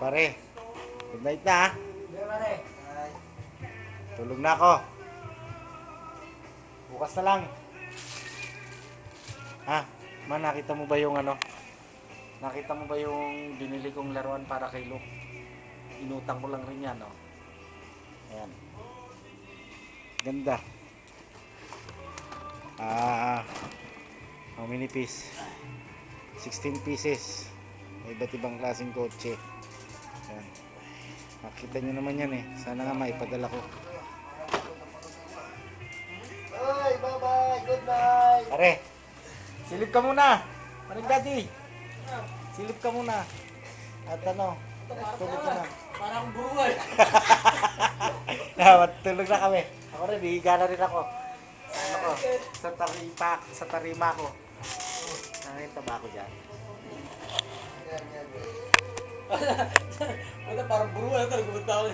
Pare, good night na ha. Hindi pare. Tulog na ako. Bukas na lang. Ha? Man, nakita mo ba yung ano? Nakita mo ba yung binili kong laruan para kay Luke? Inutang ko lang rin yan, no? Ayan. Ganda. How many piece? 16 pieces. May iba't ibang klaseng kotse. Ayan. Makita nyo naman yan eh. Sana nga maipadala ko. Oy, bye-bye. Good night. Pare, silip ka muna. Paring daddy. Silip ka muna. At ano, tulog ka na. Parang buruan. Tulog na kami. Ako rin, hihiga na rin ako. Ano ko, sa tarima ko. Nangin tabako dyan. Ano, parang buruan. Ito, nagpunta ako.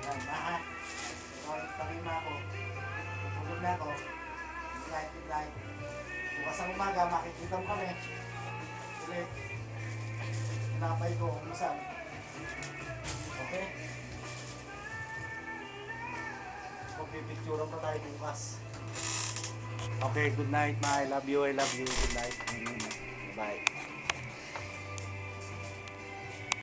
Yan, baka. Ito, tarima ko. Tulog na ako. Good night. Bukas ang umaga, makikita mo kami. Ulit. Tinapay ko kung saan. Okay? Magpipicturean pa tayo bukas. Okay, good night, ma. I love you. Good night. Bye.